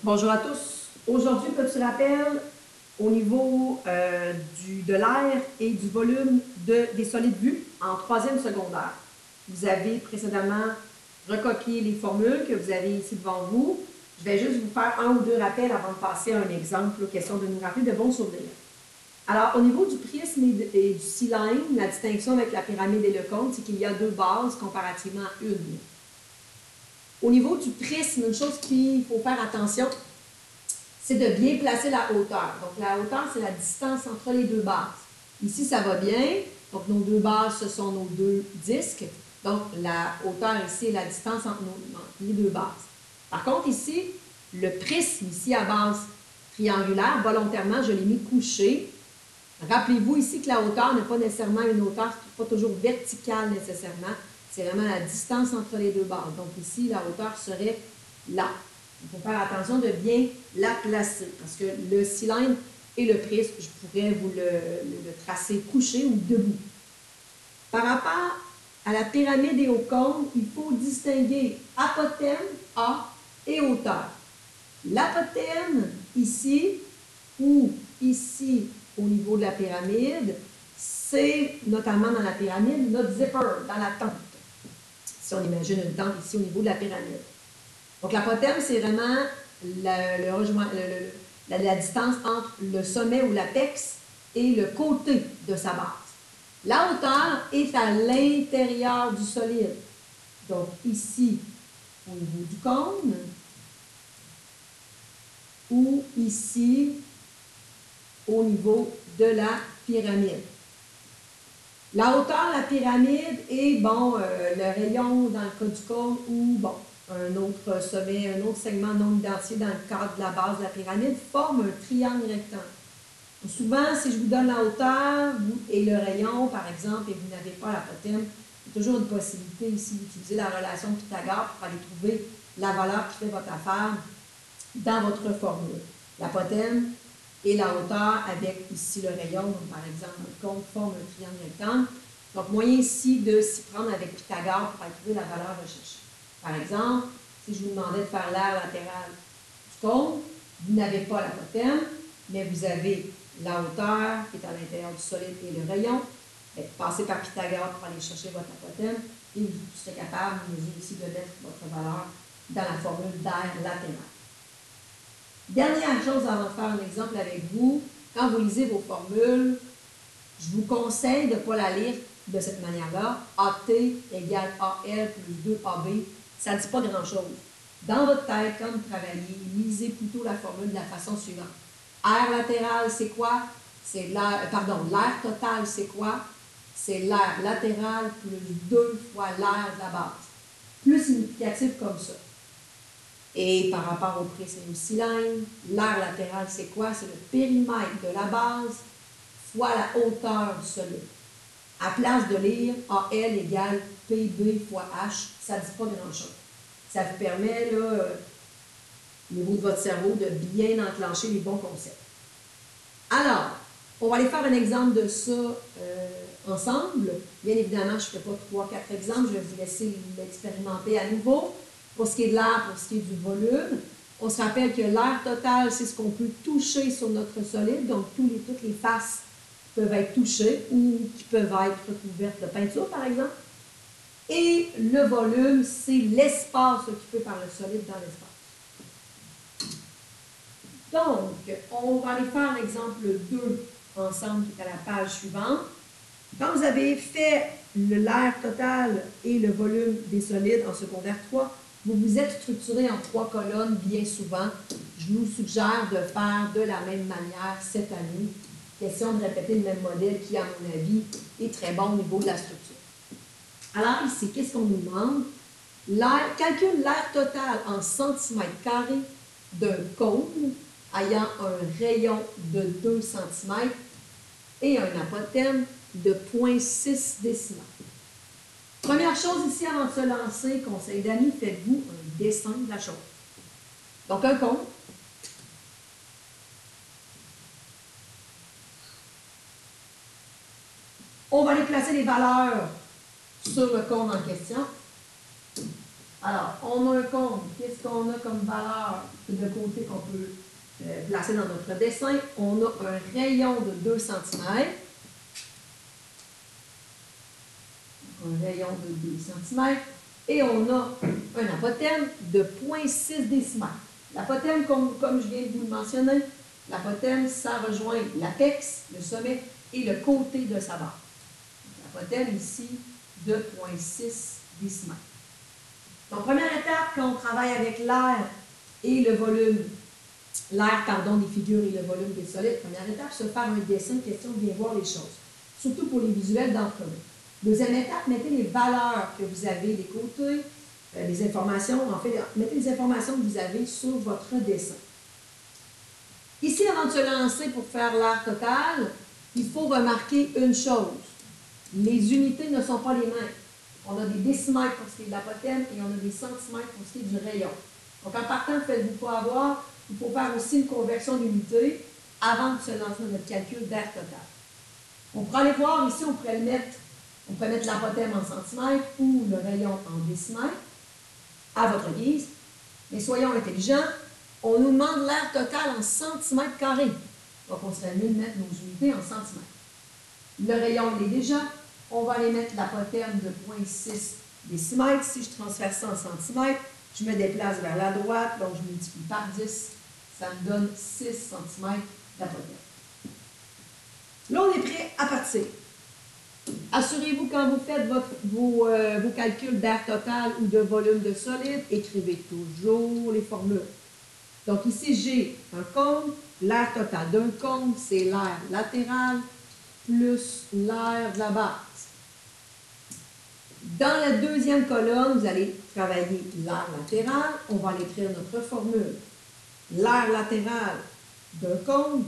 Bonjour à tous. Aujourd'hui, petit rappel au niveau de l'air et du volume des solides vus en troisième secondaire. Vous avez précédemment recopié les formules que vous avez ici devant vous. Je vais juste vous faire un ou deux rappels avant de passer à un exemple, question de nous rappeler de bons souvenirs. Alors, au niveau du prisme et du cylindre, la distinction avec la pyramide et le cône, c'est qu'il y a deux bases comparativement à une. Au niveau du prisme, une chose qu'il faut faire attention, c'est de bien placer la hauteur. Donc, la hauteur, c'est la distance entre les deux bases. Ici, ça va bien. Donc, nos deux bases, ce sont nos deux disques. Donc, la hauteur ici est la distance entre les deux bases. Par contre, ici, le prisme, ici, à base triangulaire, volontairement, je l'ai mis couché. Rappelez-vous ici que la hauteur n'est pas nécessairement une hauteur, pas toujours verticale nécessairement. C'est vraiment la distance entre les deux bases. Donc, ici, la hauteur serait là. Il faut faire attention de bien la placer parce que le cylindre et le prisme, je pourrais vous le tracer couché ou debout. Par rapport à la pyramide et au cône, il faut distinguer apothème, A, et hauteur. L'apothème, ici, ou ici, au niveau de la pyramide, c'est notamment dans la pyramide notre zipper, dans la tente. Si on imagine une tente ici au niveau de la pyramide. Donc, l'apothème, c'est vraiment la distance entre le sommet ou l'apex et le côté de sa base. La hauteur est à l'intérieur du solide. Donc, ici, au niveau du cône, ou ici, au niveau de la pyramide. La hauteur de la pyramide est, le rayon dans le cas du cône ou, un autre sommet, un autre segment non identifié dans le cadre de la base de la pyramide forme un triangle rectangle. Donc, souvent, si je vous donne la hauteur et le rayon, par exemple, et vous n'avez pas l'apothème, il y a toujours une possibilité ici d'utiliser la relation de Pythagore pour aller trouver la valeur qui fait votre affaire dans votre formule. L'apothème et la hauteur avec ici le rayon, donc par exemple, le cône forme un triangle rectangle. Donc, moyen ici de s'y prendre avec Pythagore pour aller trouver la valeur recherchée. Par exemple, si je vous demandais de faire l'aire latéral du cône, vous n'avez pas l'apothème, mais vous avez la hauteur qui est à l'intérieur du solide et le rayon. Passez par Pythagore pour aller chercher votre apothème et vous serez capable, ici, de mettre votre valeur dans la formule d'aire latéral. Dernière chose avant de faire un exemple avec vous, quand vous lisez vos formules, je vous conseille de ne pas la lire de cette manière-là. AT égale AL plus 2AB, ça ne dit pas grand-chose. Dans votre tête, quand vous travaillez, lisez plutôt la formule de la façon suivante. Aire latérale, c'est quoi? C'est l'air, l'air total, c'est quoi? C'est l'air latéral plus 2 fois l'air de la base. Plus significatif comme ça. Et par rapport au prisme et au cylindre, l'aire latéral, c'est quoi? C'est le périmètre de la base fois la hauteur du solide. À place de lire AL égale PB fois H, ça ne dit pas grand-chose. Ça vous permet, là, au niveau de votre cerveau, de bien enclencher les bons concepts. Alors, on va aller faire un exemple de ça ensemble. Bien évidemment, je ne fais pas 3-4 exemples, je vais vous laisser l'expérimenter à nouveau. Pour ce qui est de l'air, pour ce qui est du volume, on se rappelle que l'air total, c'est ce qu'on peut toucher sur notre solide, donc toutes les faces peuvent être touchées ou qui peuvent être recouvertes de peinture, par exemple. Et le volume, c'est l'espace occupé par le solide dans l'espace. Donc, on va aller faire l'exemple 2 ensemble, qui est à la page suivante. Quand vous avez fait l'air total et le volume des solides en secondaire 3, vous vous êtes structuré en 3 colonnes bien souvent. Je vous suggère de faire de la même manière cette année. Question de répéter le même modèle qui, à mon avis, est très bon au niveau de la structure. Alors ici, qu'est-ce qu'on nous demande? Calcule l'air total en centimètres carrés d'un cône ayant un rayon de 2 cm et un apothème de 0,6 décimètres. Première chose ici, avant de se lancer, conseil d'amis, faites-vous un dessin de la chose. Donc, un cône. On va aller placer les valeurs sur le cône en question. Alors, on a un cône. Qu'est-ce qu'on a comme valeur de côté qu'on peut placer dans notre dessin? On a un rayon de 2 cm. Un rayon de 2 cm. Et on a un apothème de 0,6 décimètres. L'apothème, comme je viens de vous le mentionner, l'apothème, ça rejoint l'apex, le sommet, et le côté de sa barre. L'apothème ici de 0,6 décimètres. Donc, première étape, quand on travaille avec l'air et le volume, l'air, pardon, des figures et le volume des solides, première étape, se faire un dessin, question de bien voir les choses. Surtout pour les visuels d'entre eux. Deuxième étape, mettez les valeurs que vous avez des côtés, les informations, en fait, mettez les informations que vous avez sur votre dessin. Ici, avant de se lancer pour faire l'air total, il faut remarquer une chose. Les unités ne sont pas les mêmes. On a des décimètres pour ce qui est de l'apothème et on a des centimètres pour ce qui est du rayon. Donc, en partant, faites-vous pas avoir, il faut faire aussi une conversion d'unités avant de se lancer dans notre calcul d'air total. On pourrait aller voir ici, on pourrait mettre l'apothème en centimètres ou le rayon en décimètres, à votre guise. Mais soyons intelligents, on nous demande l'air total en centimètres carrés. Donc, on serait mieux de mettre nos unités en centimètres. Le rayon, il est déjà. On va aller mettre l'apothème de 0,6 décimètres. Si je transfère ça en centimètres, je me déplace vers la droite, donc je multiplie par 10. Ça me donne 6 cm d'apothème. Là, on est prêt à partir. Assurez-vous, quand vous faites vos calculs d'air total ou de volume de solide, écrivez toujours les formules. Donc ici, j'ai un cône. L'air total d'un cône, c'est l'air latéral plus l'air de la base. Dans la deuxième colonne, vous allez travailler l'air latéral. On va aller écrire notre formule. L'air latéral d'un cône,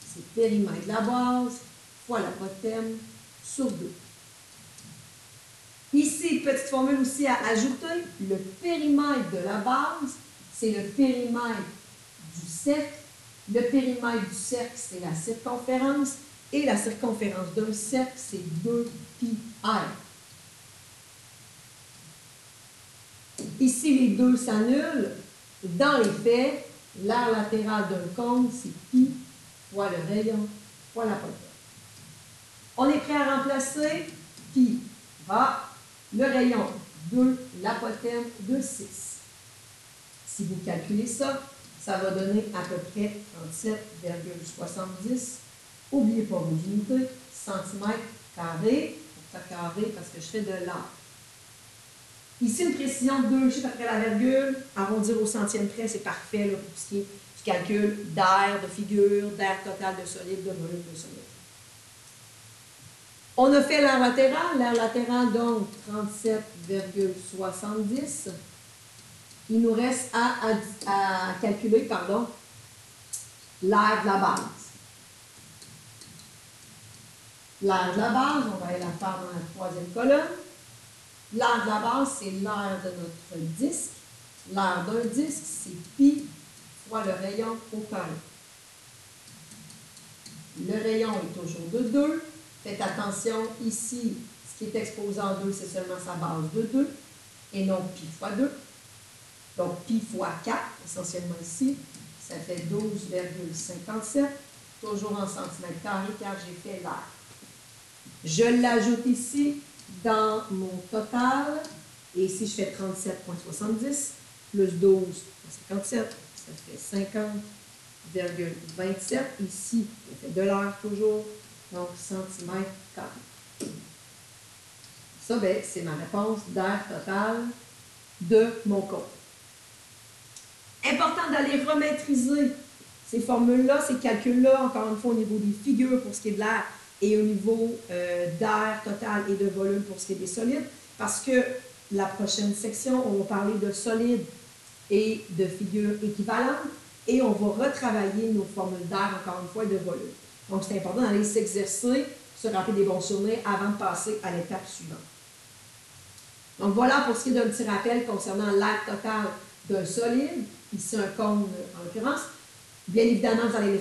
c'est périmètre de la base fois l'apothème sur 2. Ici, petite formule aussi à ajouter. Le périmètre de la base, c'est le périmètre du cercle. Le périmètre du cercle, c'est la circonférence. Et la circonférence d'un cercle, c'est 2πr. Ici, les deux s'annulent. Dans les faits, l'aire latérale d'un cône, c'est pi fois le rayon fois l'apothème. On est prêt à remplacer pi va, le rayon 2, l'apothème de 6. Si vous calculez ça, ça va donner à peu près 37,70. N'oubliez pas vos unités, centimètres carrés, pour faire carré parce que je fais de l'air. Ici, une précision de 2 chiffres après la virgule, arrondir au centième près, c'est parfait là, pour ce qui est du calcul d'air, de figure, d'air total de solide, de volume de solide. On a fait l'air latéral donc 37,70. Il nous reste à calculer l'air de la base. L'air de la base, on va aller la faire dans la troisième colonne. L'air de la base, c'est l'air de notre disque. L'air d'un disque, c'est pi fois le rayon au carré. Le rayon est toujours de 2. Faites attention, ici, ce qui est exposé en 2, c'est seulement sa base de 2, et non pi fois 2. Donc, pi fois 4, essentiellement ici, ça fait 12,57, toujours en centimètres carrés, car j'ai fait l'air. Je l'ajoute ici dans mon total, et ici, je fais 37,70, plus 12,57, ça fait 50,27. Ici, je fais de l'air toujours. Donc, centimètres carrés. Ça, ben, c'est ma réponse d'air total de mon cône. Important d'aller remaîtriser ces formules-là, ces calculs-là, encore une fois, au niveau des figures pour ce qui est de l'air et au niveau d'air total et de volume pour ce qui est des solides, parce que la prochaine section, on va parler de solides et de figures équivalentes et on va retravailler nos formules d'air, encore une fois, et de volume. Donc, c'est important d'aller s'exercer, se rappeler des bons souvenirs avant de passer à l'étape suivante. Donc, voilà pour ce qui est d'un petit rappel concernant l'air total d'un solide, ici un cône en l'occurrence. Bien évidemment, vous allez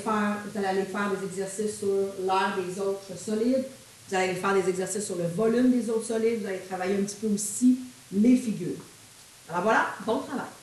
aller faire des exercices sur l'air des autres solides, vous allez aller faire des exercices sur le volume des autres solides, vous allez travailler un petit peu aussi les figures. Alors voilà, bon travail.